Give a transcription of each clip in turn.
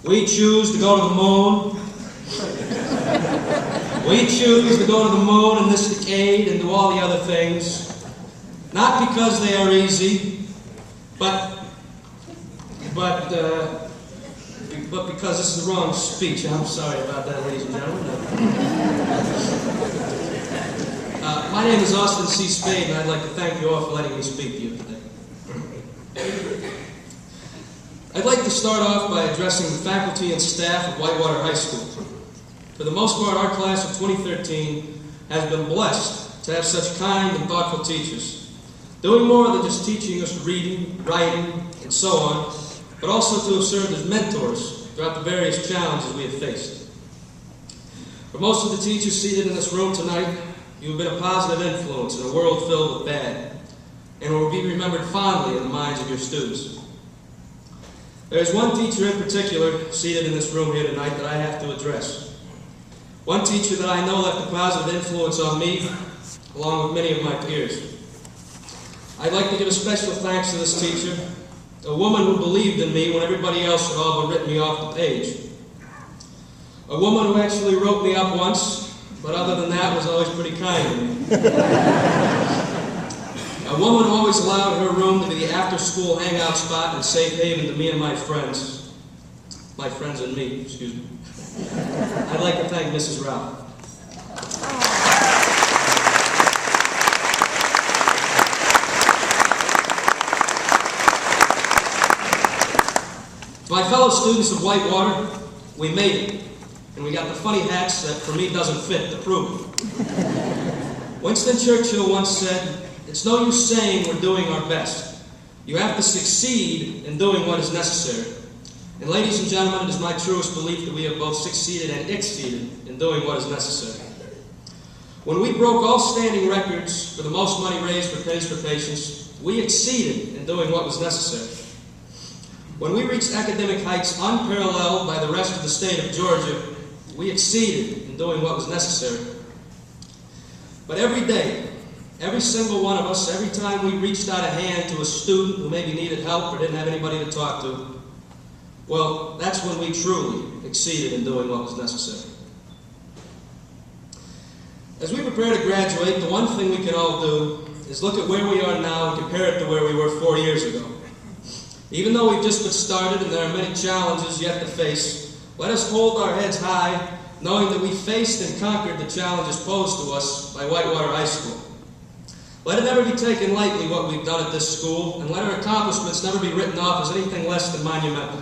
We choose to go to the moon. We choose to go to the moon in this decade and do all the other things, not because they are easy, but because this is the wrong speech. I'm sorry about that, ladies and gentlemen. My name is Austin C. Spade, and I'd like to thank you all for letting me speak to you today. I'd like to start off by addressing the faculty and staff of Whitewater High School. For the most part, our class of 2013 has been blessed to have such kind and thoughtful teachers, doing more than just teaching us reading, writing, and so on, but also to have served as mentors throughout the various challenges we have faced. For most of the teachers seated in this room tonight, you have been a positive influence in a world filled with bad, and will be remembered fondly in the minds of your students. There is one teacher in particular seated in this room here tonight that I have to address. One teacher that I know left a positive influence on me, along with many of my peers. I'd like to give a special thanks to this teacher, a woman who believed in me when everybody else had all but written me off the page. A woman who actually wrote me up once, but other than that was always pretty kind to me. A woman who always allowed her room to be the after-school hangout spot and safe haven to me and my friends. My friends and me, excuse me. I'd like to thank Mrs. Rao. To my fellow students of Whitewater, we made it. And we got the funny hats that for me doesn't fit to prove it. Winston Churchill once said, "It's no use saying we're doing our best. You have to succeed in doing what is necessary." And ladies and gentlemen, it is my truest belief that we have both succeeded and exceeded in doing what is necessary. When we broke all standing records for the most money raised for Pennies for Patients, we exceeded in doing what was necessary. When we reached academic heights unparalleled by the rest of the state of Georgia, we exceeded in doing what was necessary. But every day, every single one of us, every time we reached out a hand to a student who maybe needed help or didn't have anybody to talk to, well, that's when we truly exceeded in doing what was necessary. As we prepare to graduate, the one thing we can all do is look at where we are now and compare it to where we were 4 years ago. Even though we've just been started and there are many challenges yet to face, let us hold our heads high, knowing that we faced and conquered the challenges posed to us by Whitewater High School. Let it never be taken lightly what we've done at this school, and let our accomplishments never be written off as anything less than monumental.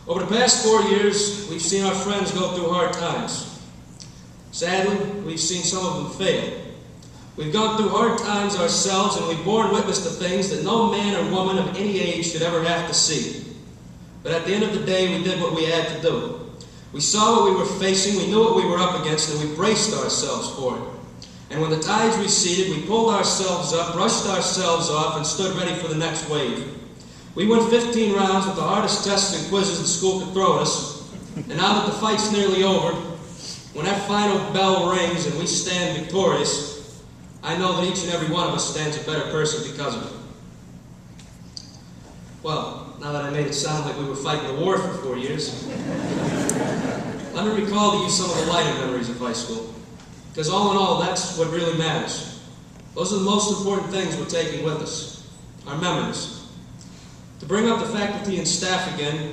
Over the past 4 years, we've seen our friends go through hard times. Sadly, we've seen some of them fail. We've gone through hard times ourselves, and we've borne witness to things that no man or woman of any age should ever have to see. But at the end of the day, we did what we had to do. We saw what we were facing, we knew what we were up against, and we braced ourselves for it. And when the tides receded, we pulled ourselves up, brushed ourselves off, and stood ready for the next wave. We went 15 rounds with the hardest tests and quizzes the school could throw at us, and now that the fight's nearly over, when that final bell rings and we stand victorious, I know that each and every one of us stands a better person because of it. Well, now that I made it sound like we were fighting the war for 4 years, let me recall to you some of the lighter memories of high school. Because all in all, that's what really matters. Those are the most important things we're taking with us, our memories. To bring up the faculty and staff again,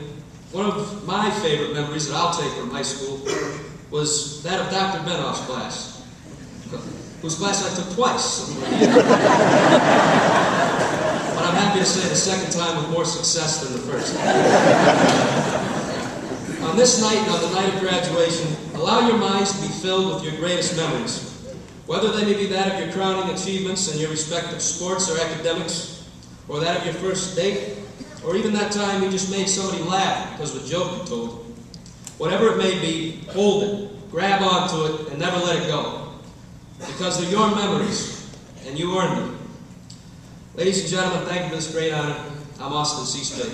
one of my favorite memories that I'll take from high school was that of Dr. Benoff's class, whose class I took twice. But I'm happy to say the second time with more success than the first. On this night and on the night of graduation, allow your minds to be filled with your greatest memories, whether they may be that of your crowning achievements in your respective sports or academics, or that of your first date, or even that time you just made somebody laugh because of a joke you told. Whatever it may be, hold it, grab onto it, and never let it go. Because they're your memories, and you earned them. Ladies and gentlemen, thank you for this great honor. I'm Austin C. Spade.